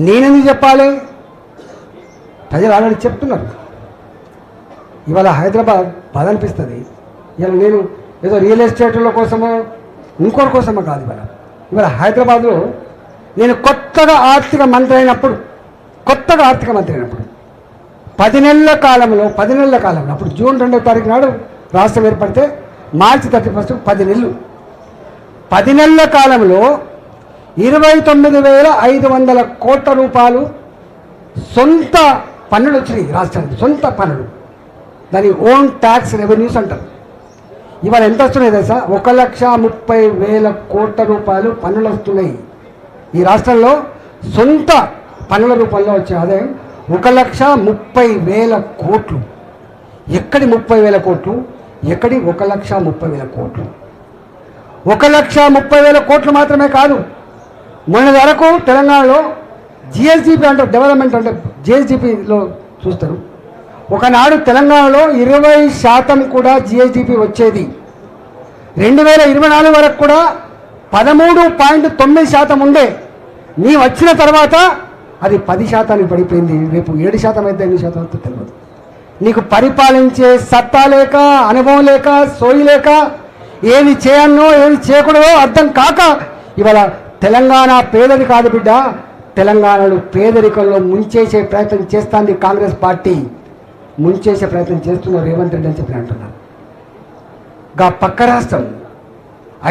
నేనెందుకు చెప్పాలి? ప్రజలు ఆల్రెడీ చెప్తున్నారు. ఇవాళ హైదరాబాద్ బాధ అనిపిస్తుంది. ఇవాళ నేను ఏదో రియల్ ఎస్టేట్ల కోసమో ఇంకోటి కోసమో కాదు. ఇవాళ హైదరాబాద్లో నేను కొత్తగా ఆర్థిక మంత్రి అయినప్పుడు 10 నెలల కాలంలో అప్పుడు జూన్ 2వ తారీఖు నాడు రాష్ట్రం ఏర్పడితే మార్చి 31 10 నెలలు. 10 నెలల కాలంలో 29,500 కోట్ల రూపాయలు సొంత పన్నులు వచ్చినాయి రాష్ట్రానికి. సొంత పన్నులు, దాని ఓన్ ట్యాక్స్ రెవెన్యూస్ అంటారు. ఇవాళ ఎంత వస్తున్నాయి తెలుసా? 1,30,000 కోట్ల రూపాయలు పన్నులు వస్తున్నాయి ఈ రాష్ట్రంలో. సొంత పన్నుల రూపంలో వచ్చే ఆదాయం 1,30,000 కోట్లు. ఎక్కడి 30,000 కోట్లు? ఎక్కడి 1,30,000 కోట్లు? 1,30,000 కోట్లు మాత్రమే కాదు. మొన్న వరకు తెలంగాణలో జిఎస్డిపి అంటే డెవలప్మెంట్ అంటే జిఎస్డిపిలో చూస్తారు ఒకనాడు తెలంగాణలో 20% కూడా జిఎస్డిపి వచ్చేది. 2024 వరకు కూడా 13.9% ఉండే. నీ వచ్చిన తర్వాత అది 10% పడిపోయింది. రేపు 7% అయితే 8% అయితే తెలియదు. నీకు పరిపాలించే సత్తా లేక, అనుభవం లేక, సోయి లేక, ఏది చేయన్నో ఏది చేయకూడదో అర్థం కాక ఇవాళ తెలంగాణ పేదది కాదు బిడ్డ, తెలంగాణలో పేదరికంలో ముంచేసే ప్రయత్నం చేస్తుంది కాంగ్రెస్ పార్టీ. ముంచేసే ప్రయత్నం చేస్తున్నారు రేవంత్ రెడ్డి అని చెప్పి అంటున్నారు. గా పక్క రాష్ట్రం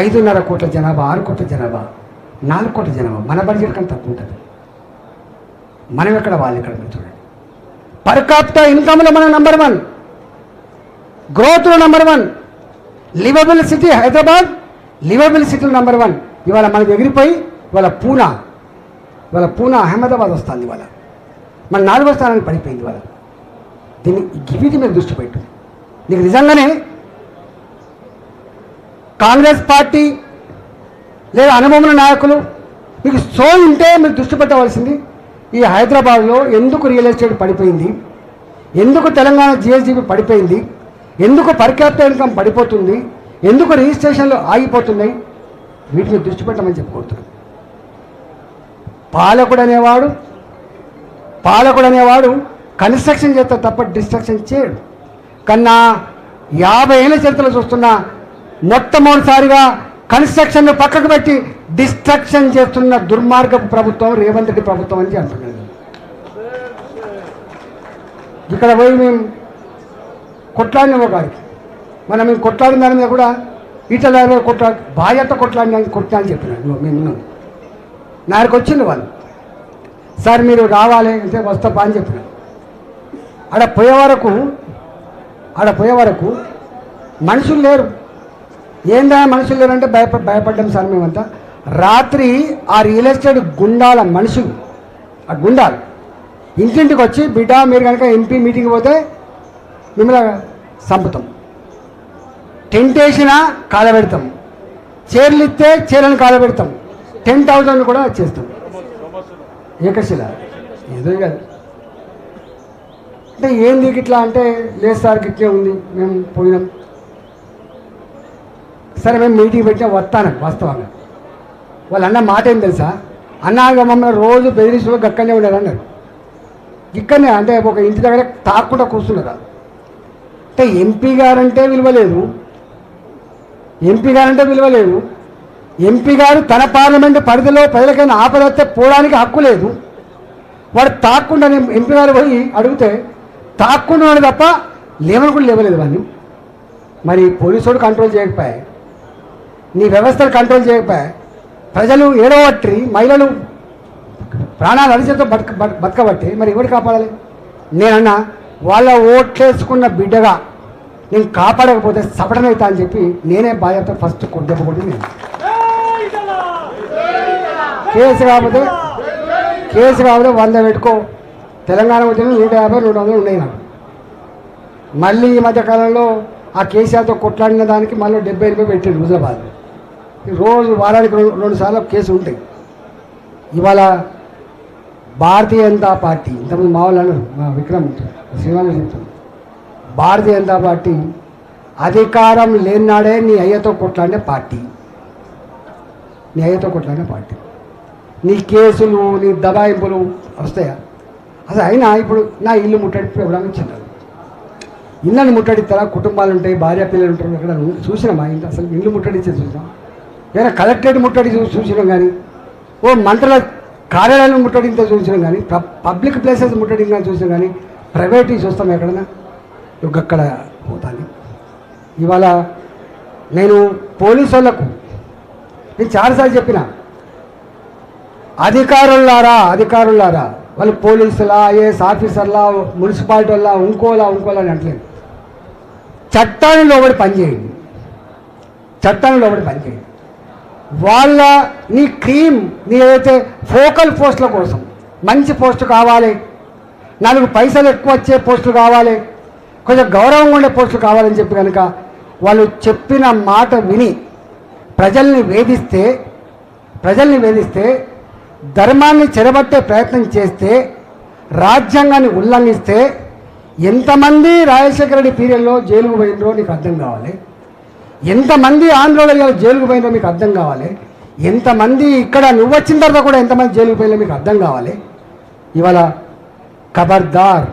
5.5 కోట్ల జనాభా, 6 కోట్ల జనాభా, 4 కోట్ల జనాభా, మన బడ్జెట్ కంటే తక్కువ ఉంటుంది. మనం ఎక్కడ, వాళ్ళు ఎక్కడ? చూడండి, పర్ క్యాపిటల్ ఇన్కమ్లో మనం నెంబర్ 1, గ్రోత్లో number 1, livable city Hyderabad, livable సిటీలో నెంబర్ 1. ఇవాళ మనకు ఎగిరిపోయి ఇవాళ పూనా అహ్మదాబాద్ వస్తుంది. ఇవాళ మన 4వ స్థానానికి పడిపోయింది. ఇవాళ వీటి మీద దృష్టి పెట్టు. నీకు నిజంగానే కాంగ్రెస్ పార్టీ లేదా అనుభవం నాయకులు మీకు సో ఉంటే మీరు దృష్టి పెట్టవలసింది ఈ హైదరాబాద్లో ఎందుకు రియల్ ఎస్టేట్ పడిపోయింది, ఎందుకు తెలంగాణ జిఎస్డిపి పడిపోయింది, ఎందుకు పర్ క్యాపిటల్ ఇన్కమ్ పడిపోతుంది, ఎందుకు రిజిస్ట్రేషన్లు ఆగిపోతున్నాయి, వీటి మీద దృష్టి పెట్టమని చెప్పుకోతున్నాను. పాలకుడు అనేవాడు కన్స్ట్రక్షన్ చేస్తే తప్ప డిస్ట్రక్షన్ చేయడు. కన్నా 50 ఏళ్ళ చరిత్రలో చూస్తున్నా మొట్టమొదటిసారిగా కన్స్ట్రక్షన్ పక్కకు పెట్టి డిస్ట్రక్షన్ చేస్తున్న దుర్మార్గపు ప్రభుత్వం రేవంత్ రెడ్డి ప్రభుత్వం అని అంటున్నాను. ఇక్కడ పోయి మేము కొట్లాడిన గారికి మేము కొట్లాడిన దాని మీద కూడా ఈటల భార్యతో కొట్లా అని చెప్పినాడు. మేము నాకు వచ్చింది వాళ్ళు, సార్ మీరు రావాలి అంటే వస్తాపా అని చెప్పినాడు. ఆడ పోయే వరకు మనుషులు లేరు. ఏందా మనుషులు లేరంటే భయపడ్డాం సార్ మేమంతా. రాత్రి ఆ రియల్ ఎస్టేట్ గుండాల మనుషులు, ఆ గుండాలు ఇంటింటికి వచ్చి, బిడ్డ మీరు కనుక ఎంపీ మీటింగ్ పోతే మిమ్మల్ని చంపుతాం, టెంట్ వేసినా కాలబెడతాం, చీరలు ఇస్తే చీరలను కాలబెడతాం, 10,000 కూడా చేస్తాం. ఏకశిల ఏదో కాదు అంటే ఏంది ఇట్లా అంటే, లేదు సార్ గిట్లే ఉంది, మేము పోయినాం. సరే మేము మీటింగ్ పెట్టినా వాస్తవంగా వాళ్ళు అన్న మాట ఏం తెలుసా, అన్నాగా మమ్మల్ని రోజు బెదిరిస్తూ గక్కనే ఉన్నారు అన్నారు. ఇక్కడనే అంటే ఒక ఇంటి దగ్గర తాకుండా కూర్చున్నారు. అంటే ఎంపీ గారంటే విలువ లేదు, ఎంపీ గారు తన పార్లమెంటు పరిధిలో ప్రజలకైనా ఆపదస్తే పోవడానికి హక్కు లేదు. వాడు తాక్కుండా ఎంపీ గారు పోయి అడిగితే తాక్కుండా వాడు తప్ప లేవని కూడా లేవలేదు వాడిని. మరి పోలీసుడు కంట్రోల్ చేయకపోయాయి, నీ వ్యవస్థలు కంట్రోల్ చేయకపోయాయి, ప్రజలు ఏడవట్టి, మహిళలు ప్రాణాలు అరిచేతో బతకబట్టి మరి ఎవరు కాపాడాలి? నేనన్నా వాళ్ళ ఓట్లేసుకున్న బిడ్డగా నేను కాపాడకపోతే సపడనవుతా అని చెప్పి నేనే బాధ్యత ఫస్ట్ కొట్టబడి నేను కేసు కాకపోతే 100 పెట్టుకో. తెలంగాణ వచ్చిన 150, 200 ఉన్నాయి నాకు. మళ్ళీ ఈ మధ్యకాలంలో ఆ కేసీఆర్తో కొట్లాడిన దానికి మళ్ళీ 70 పెట్టింది హుజరాబాద్. రోజు వారానికి 2 సార్లు కేసు ఉంటాయి. ఇవాళ భారతీయ జనతా పార్టీ, ఇంతకుముందు మా వాళ్ళు అన్నారు, మా విక్రమ్ శ్రీనివాస్ చెప్తాను, భారతీయ జనతా పార్టీ అధికారం లేనాడే నీ అయ్యతో కొట్లాడిన పార్టీ, నీ కేసులు, నీ దబాయింపులు వస్తాయా? అసలు అయినా ఇప్పుడు నా ఇల్లు ముట్టడి ప్రోగ్రామ్ ఇచ్చింటారు. ఇళ్ళని ముట్టడిస్తారా? కుటుంబాలు ఉంటాయి, భార్య పిల్లలు ఉంటారు. ఎక్కడ చూసినామా ఇంత? అసలు ఇల్లు ముట్టడిచ్చే చూసినాం. ఏదైనా కలెక్టరేట్ ముట్టడి చూసినాం కానీ, ఓ మంత్రుల కార్యాలయాలను ముట్టడించే చూసినాం కానీ, పబ్లిక్ ప్లేసెస్ ముట్టడించే చూసినాం కానీ, ప్రైవేట్వి చూస్తాం ఎక్కడన్నా? అక్కడ పోతాను. ఇవాళ నేను పోలీసు వాళ్ళకు నేను చాలాసార్లు చెప్పిన, అధికారులారా వాళ్ళు పోలీసులా, ఐఏఎస్ ఆఫీసర్లా, మున్సిపాలిటీ వాళ్ళ, ఇంకోలా అని అంటలేదు. చట్టాన్ని లోబడి పనిచేయండి. వాళ్ళ నీ నీ ఏదైతే ఫోకల్ పోస్టుల కోసం మంచి పోస్టు కావాలి, 4 పైసలు ఎక్కువ వచ్చే పోస్టులు కావాలి, కొంచెం గౌరవంగా ఉండే పోస్టులు కావాలని చెప్పి కనుక వాళ్ళు చెప్పిన మాట విని ప్రజల్ని వేధిస్తే ధర్మాన్ని చెరబట్టే ప్రయత్నం చేస్తే, రాజ్యాంగాన్ని ఉల్లంఘిస్తే ఎంతమంది రాజశేఖర రెడ్డి పీరియడ్లో జైలుకు పోయినరో నీకు అర్థం కావాలి, ఎంతమంది ఆంధ్రలో జైలుకు పోయినరో మీకు అర్థం కావాలి, ఎంతమంది ఇక్కడ నువ్వు వచ్చిన తర్వాత కూడా ఎంతమంది జైలుకు పోయినో మీకు అర్థం కావాలి. ఇవాళ ఖబర్దార్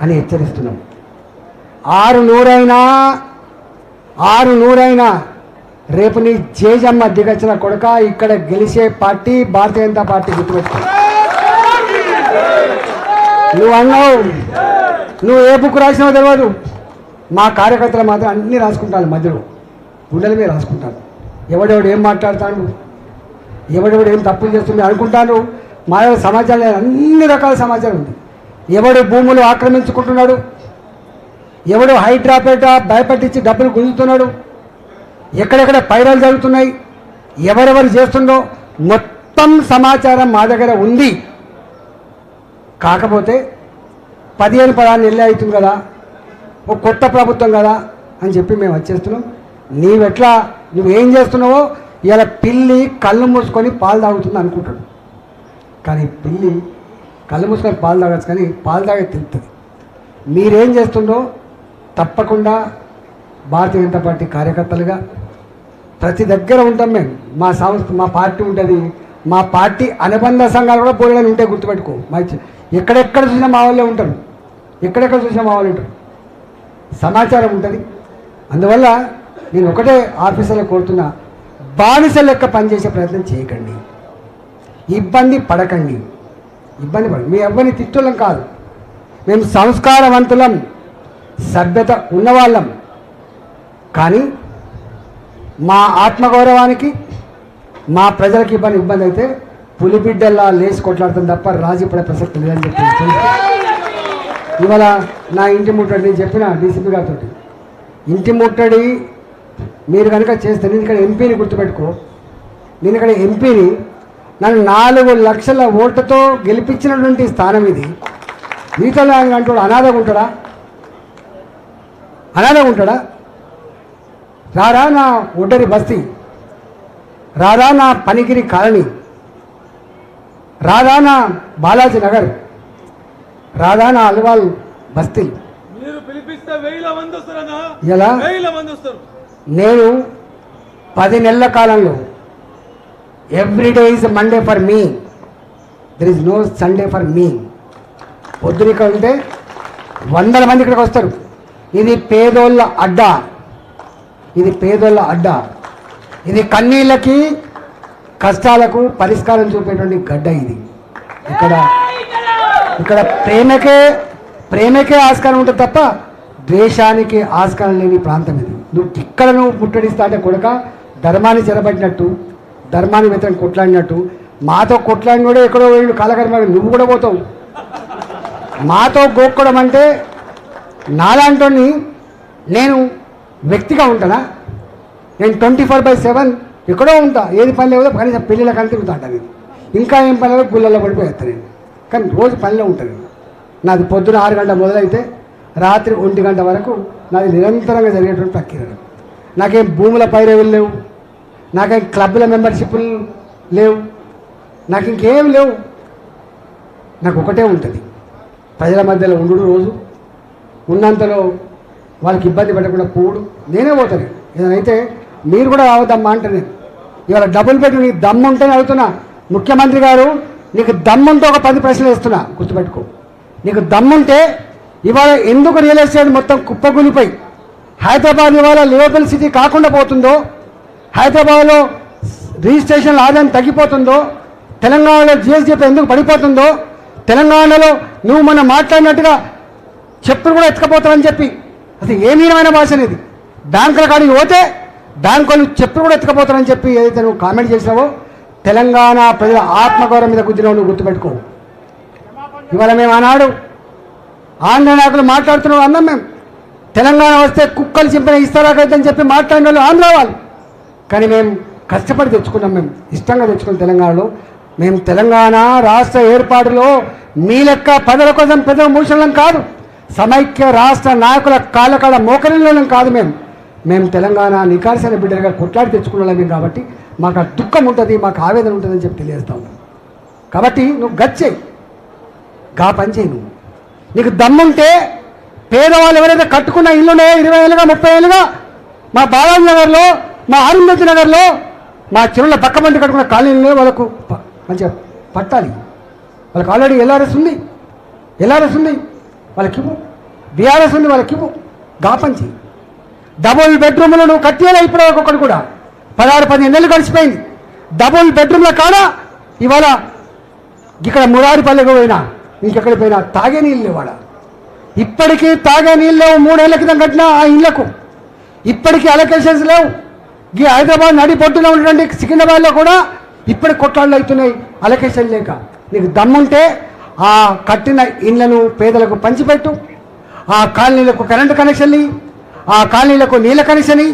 అని హెచ్చరిస్తున్నాం. 600 రేపు నీ జేజమ్మ దిగచ్చిన కొడుక ఇక్కడ గెలిచే పార్టీ భారతీయ జనతా పార్టీ గుర్తుపెట్టుకో. నువ్వు అన్నావు, నువ్వు ఏ బుక్ రాసినావో తెలియదు, మా కార్యకర్తలు మాత్రం అన్నీ రాసుకుంటాను, మధ్యలో గుండెల మీద రాసుకుంటాను. ఎవడెవడు ఏం మాట్లాడతాడు, ఎవడెవడు ఏం తప్పులు చేస్తుంది అనుకుంటాను. మా సమాచారం అన్ని రకాల సమాచారం ఉంది. ఎవడు భూములు ఆక్రమించుకుంటున్నాడు, ఎవడు హైడ్రాపేట భయపెట్టించి డబ్బులు గుంజుతున్నాడు, ఎక్కడెక్కడ పైరలు జరుగుతున్నాయి, ఎవరెవరు చేస్తుందో మొత్తం సమాచారం మా దగ్గర ఉంది. కాకపోతే 15-16 నెలలు అవుతుంది కదా, ఒక కొత్త ప్రభుత్వం కదా అని చెప్పి మేము వచ్చేస్తున్నాం. నువ్వేం చేస్తున్నావో ఇలా పిల్లి కళ్ళు మూసుకొని పాలు తాగుతుంది అనుకుంటాడు. కానీ పిల్లి కళ్ళు మూసుకొని పాలు తాగచ్చు, కానీ పాలు తాగే తెలుస్తుంది. మీరేం చేస్తుందో తప్పకుండా భారతీయ జనతా పార్టీ కార్యకర్తలుగా ప్రతి దగ్గర ఉంటాం మేము. మా సంస్థ, మా పార్టీ ఉంటుంది, మా పార్టీ అనుబంధ సంఘాలు కూడా పోలేని ఉంటే గుర్తుపెట్టుకో. ఎక్కడెక్కడ చూసినా మా వాళ్ళే ఉంటారు, ఎక్కడెక్కడ చూసినా మా వాళ్ళు ఉంటారు, సమాచారం ఉంటుంది. అందువల్ల నేను ఒకటే ఆఫీసర్లు కోరుతున్నా, బానిస లెక్క పనిచేసే ప్రయత్నం చేయకండి, ఇబ్బంది పడకండి. మీ ఎవ్వరిని తిట్టులం కాదు, మేము సంస్కారవంతులం, సభ్యత ఉన్నవాళ్ళం. కానీ మా ఆత్మగౌరవానికి, మా ప్రజలకి ఇబ్బంది అయితే పులిబిడ్డల్లా లేచి కొట్లాడుతుంది తప్ప రాజీ పడే ప్రసక్తి లేదని చెప్పి ఇవాళ నా ఇంటి ముట్టడి చెప్పిన డీసీపీ గారితో, ఇంటి ముట్టడి మీరు కనుక చేస్తే, నేను ఇక్కడ ఎంపీని గుర్తుపెట్టుకో, నేను ఇక్కడ ఎంపీని, నన్ను 4 లక్షల ఓట్లతో గెలిపించినటువంటి స్థానం ఇది. మీతో అంటాడు అనాథగా ఉంటాడా? రారా నా ఒడ్డరి బస్తీ, రారా నా పనిగిరి కాలనీ, రారా నా బాలాజీ నగర్, రారా నా అల్వాల్ బస్తీ. ఇలా నేను 10 నెలల కాలంలో everyday is Monday for me, there is no Sunday for me. పొద్దున ఇక్కడ ఉంటే 100 మంది ఇక్కడికి వస్తారు. ఇది పేదోళ్ళ అడ్డా, ఇది కన్నీళ్ళకి కష్టాలకు పరిష్కారం చూపేటువంటి గడ్డ. ఇది ఇక్కడ ప్రేమకే ఆస్కారం ఉంటుంది తప్ప ద్వేషానికి ఆస్కారం లేని ప్రాంతం ఇది. నువ్వు ముట్టడిస్తా అంటే కొడుక ధర్మాన్ని చెరబట్టినట్టు, ధర్మాన్ని వ్యతిరేకంగా కొట్లాడినట్టు, మాతో కొట్లాడిన కూడా ఎక్కడో వెళ్ళి కాలకర్మ నువ్వు కూడా పోతావు. మాతో గోక్కోవడం అంటే నాలాంటి నేను వ్యక్తిగా ఉంటానా? నేను 24/7 ఎక్కడో ఉంటా, ఏది పని లేదో కనీసం పెళ్ళిళ్ళ కానీ తిరుగుతా ఉంటాను. ఇంకా ఏం పని లేదో గుళ్ళల్లో పడిపోయేస్తాను నేను, కానీ రోజు పనిలో ఉంటాను. నాది పొద్దున 6 గంటల మొదలైతే రాత్రి 1 గంట వరకు నాది నిరంతరంగా జరిగేటువంటి ప్రక్రియ. నాకేం భూముల పైరవీలు లేవు, నాకేం క్లబ్ల మెంబర్షిప్లు లేవు, నాకు ఇంకేం లేవు. నాకు ఒకటే ఉంటుంది, ప్రజల మధ్యలో ఉండు, రోజు ఉన్నంతలో వాళ్ళకి ఇబ్బంది పెట్టకుండా పోడు. నేనే పోతాను. ఏదైతే మీరు కూడా రావద్దమ్మా అంటే నేను ఇవాళ డబ్బులు పెట్టి నీకు దమ్ము ఉంటేనే అడుగుతున్నా. ముఖ్యమంత్రి గారు నీకు దమ్ముంటే ఒక 10 ప్రశ్నలు ఇస్తున్నా, గుర్తుపెట్టుకో. నీకు దమ్ముంటే ఇవాళ ఎందుకు రియల్ ఎస్టేట్ మొత్తం కుప్పకూలిపోయి హైదరాబాద్ ఇవాళ లివబుల్ సిటీ కాకుండా పోతుందో, హైదరాబాద్లో రిజిస్ట్రేషన్ల ఆదాయం తగ్గిపోతుందో, తెలంగాణలో జిఎస్డిపి ఎందుకు పడిపోతుందో, తెలంగాణలో నువ్వు మొన్న మాట్లాడినట్టుగా చెప్పులు కూడా ఎత్తుకపోతావని చెప్పి, అసలు ఏ మీనమైన భాష అనేది. బ్యాంకుల కాడికి పోతే బ్యాంకులు చెప్పులు కూడా ఎత్తుకపోతారని చెప్పి ఏదైతే నువ్వు కామెంట్ చేసినావో, తెలంగాణ ప్రజల ఆత్మగౌరవం మీద గుద్దినావు, నువ్వు గుర్తుపెట్టుకో. ఇవాళ మేము ఆనాడు ఆంధ్ర నాయకులు మాట్లాడుతున్నావు అన్నాం. మేము తెలంగాణ వస్తే కుక్కలు చింపిన ఇస్తారాకైతే చెప్పి మాట్లాడిన వాళ్ళు ఆంధ్ర వాళ్ళు. కానీ మేము కష్టపడి తెచ్చుకున్నాం, మేము ఇష్టంగా తెచ్చుకున్నాం తెలంగాణలో. మేము తెలంగాణ రాష్ట్ర ఏర్పాటులో మీ లెక్క పదల కోసం పెద్ద మూషణం కాదు, సమైక్య రాష్ట్ర నాయకుల కాళ్ళకాడ మోకరిల్లోనం కాదు. మేము తెలంగాణ నికార్సైన బిడ్డలుగా కొట్లాడి తెచ్చుకున్నాం కాబట్టి మాకు ఆ దుఃఖం ఉంటుంది, మాకు ఆవేదన ఉంటుందని చెప్పి తెలియజేస్తాం. కాబట్టి నువ్వు గచ్చేయి, గా పని చేయి. నువ్వు నీకు దమ్ముంటే పేదవాళ్ళు ఎవరైతే కట్టుకున్న ఇల్లునే 20 ఏళ్ళుగా 30 ఏళ్ళుగా మా బాలాజీ నగర్లో, మా అరుంధతి నగర్లో, మా చెరువుల పక్కమంటి కట్టుకున్న కాలనీలో వాళ్ళకు మంచిగా పట్టాలి. వాళ్ళకి ఆల్రెడీ ఎల్ఆర్ఎస్ ఉంది, వాళ్ళకి ఇవ్వు. బీఆర్ఎస్ ఉంది, వాళ్ళకి ఇవ్వు. గాపంచి డబుల్ బెడ్రూమ్లు నువ్వు కట్టేలా ఇప్పుడు ఒక్కొక్కటి కూడా 16-15 నెలలు గడిచిపోయింది. డబుల్ బెడ్రూమ్ల కాడ ఇవాళ ఇక్కడ మురారిపల్లెకు పోయినా ఇంకెక్కడ పోయినా తాగే నీళ్ళు లేవాడ. ఇప్పటికీ తాగే నీళ్ళు లేవు. 3 ఏళ్ల క్రితం కట్టిన ఆ ఇళ్లకు ఇప్పటికీ అలొకేషన్స్ లేవు. ఈ హైదరాబాద్ నడి పొట్టులో ఉన్నటువంటి సికింద్రాబాద్లో కూడా ఇప్పటికి కొట్లాళ్ళు అవుతున్నాయి అలొకేషన్ లేక. నీకు దమ్ముంటే ఆ కట్టిన ఇళ్లను పేదలకు పంచిపెట్టు. ఆ కాలనీలకు కరెంటు కనెక్షన్ని, ఆ కాలనీలకు నీళ్ళ కనెక్షన్ని,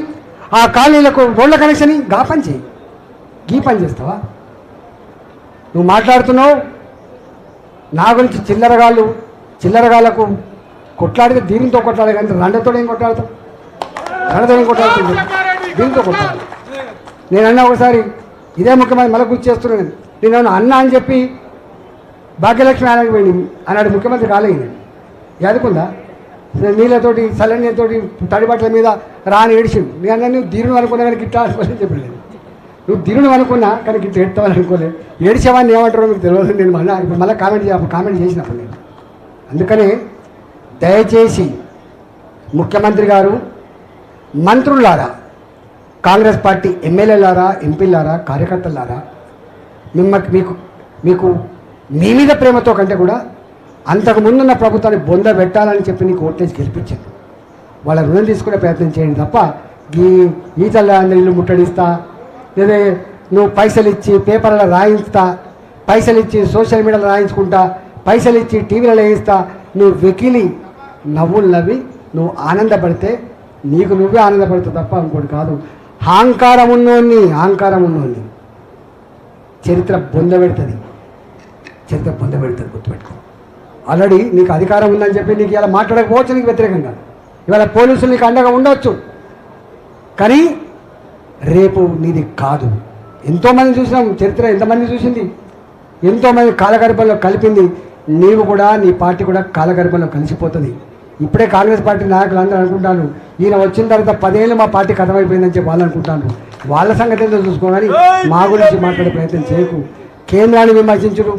ఆ కాలనీలకు రోడ్ల కనెక్షన్ని పని చేయి. ఈ పని చేస్తావా? నువ్వు మాట్లాడుతున్నావు నా గురించి చిల్లరగాళ్ళకు కొట్లాడితే దీనితో కొట్లాడే, కానీ రండతో ఏం కొట్లాడతావు? దీంతో కొట్టాలి. నేనన్నా ఒకసారి ఇదే ముఖ్యమంత్రి మళ్ళీ గుర్తు చేస్తున్నాను. నేను అన్న అని చెప్పి భాగ్యలక్ష్మి ఆయనకి పోయింది అన్నాడు. ముఖ్యమంత్రి కాలేదు. యాదుకుందా? నీళ్ళతోటి చల్లనీళ్ళతోటి తడిబట్టల మీద రాని ఏడిచిండు. నేను నువ్వు దీరుడు అనుకున్నా కానీ గిట్ట ఆడుకోవాలని చెప్పలేదు. నువ్వు దీరుడు అనుకున్నా కానీ గిట్ట ఎడతావని అనుకోలేదు. ఏడిచేవాడిని ఏమంటారో మీకు తెలియదు. నేను మళ్ళీ కామెంట్ చేసినప్పుడు నేను అందుకనే దయచేసి ముఖ్యమంత్రి గారు, మంత్రులారా, కాంగ్రెస్ పార్టీ ఎమ్మెల్యేలారా, ఎంపీలారా, కార్యకర్తలారా, మీకు మీ మీద ప్రేమతో కంటే కూడా అంతకు ముందున్న ప్రభుత్వాన్ని బొంద పెట్టాలని చెప్పి నీకు ఓట్లేసి గెలిపించింది. వాళ్ళ రుణం తీసుకునే ప్రయత్నం చేయండి తప్ప ఈ తల్ల ఇల్లు ముట్టడిస్తా, లేదా నువ్వు పైసలు ఇచ్చి పేపర్లో రాయించుతా, పైసలు ఇచ్చి సోషల్ మీడియాలో రాయించుకుంటా, పైసలు ఇచ్చి టీవీలలో వేయిస్తా, నువ్వు వెకిలి నవ్వులు నవ్వి నువ్వు ఆనందపడితే నీకు నువ్వే ఆనందపడతావు తప్ప ఇంకోటి కాదు. అహంకారం ఉన్నోన్ని చరిత్ర బొంద పెడుతుంది, గుర్తుపెట్టుకో. ఆల్రెడీ నీకు అధికారం ఉందని చెప్పి నీకు ఇలా మాట్లాడకపోవచ్చు, నీకు వ్యతిరేకంగా ఇవాళ పోలీసులు నీకు అండగా ఉండవచ్చు, కానీ రేపు నీది కాదు. ఎంతోమంది చూసినాం, చరిత్ర ఎంతమంది చూసింది, ఎంతోమంది కాలగర్భంలో కలిపింది. నీవు కూడా, నీ పార్టీ కూడా కాలగర్భంలో కలిసిపోతుంది. ఇప్పుడే కాంగ్రెస్ పార్టీ నాయకులు అందరూ అనుకుంటాను ఈయన వచ్చిన తర్వాత 10 ఏళ్ళు మా పార్టీ కథమైపోయిందని చెప్పి వాళ్ళు అనుకుంటాను. వాళ్ళ సంగతి ఏదో చూసుకోవాలి, మా గురించి మాట్లాడే ప్రయత్నం చేయకు. కేంద్రాన్ని విమర్శించుడు,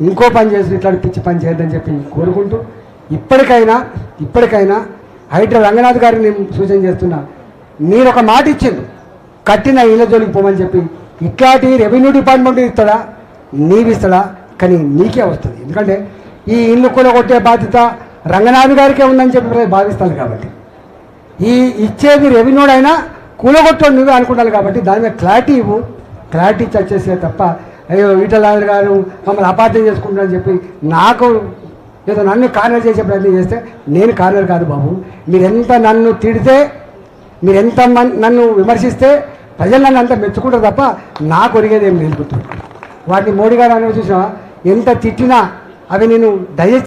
ఇంకో పని చేసి ఇట్లాంటి పిచ్చి పని చేయొద్దని చెప్పి కోరుకుంటూ ఇప్పటికైనా హైడ్రా రంగనాథ్ గారిని నేను సూచన చేస్తున్నా. మీరు ఒక మాట ఇచ్చిండు, కట్టిన ఇళ్ళ జోలికి పోమని చెప్పి. ఇట్లాంటి రెవెన్యూ డిపార్ట్మెంట్ ఇస్తాడా, నీవిస్తాడా? కానీ నీకే వస్తుంది. ఎందుకంటే ఈ ఇల్లు కొనగొట్టే బాధ్యత రంగనాథ్ గారికే ఉందని చెప్పి భావిస్తాను. కాబట్టి ఈ ఇచ్చేది రెవెన్యూ అయినా కూలగొట్టడం నువ్వే అనుకుంటాను. కాబట్టి దాని మీద క్లారిటీ ఇవ్వు, క్లారిటీ వచ్చేసే తప్ప అయ్యో ఈటల గారు మమ్మల్ని అపార్థం చేసుకుంటారని చెప్పి నాకు ఏదో నన్ను కార్నర్ చేసే ప్రయత్నం చేస్తే నేను కార్నర్ కాదు బాబు. మీరెంత నన్ను తిడితే, మీరెంత నన్ను విమర్శిస్తే ప్రజలు నన్ను అంతా మెచ్చుకుంటారు తప్ప నాకు ఒరిగేది ఏం నిలుపుతుంది. వాటిని మోడీ గారు అనేది చూసినా ఎంత తిట్టినా అవి నేను దయచేసి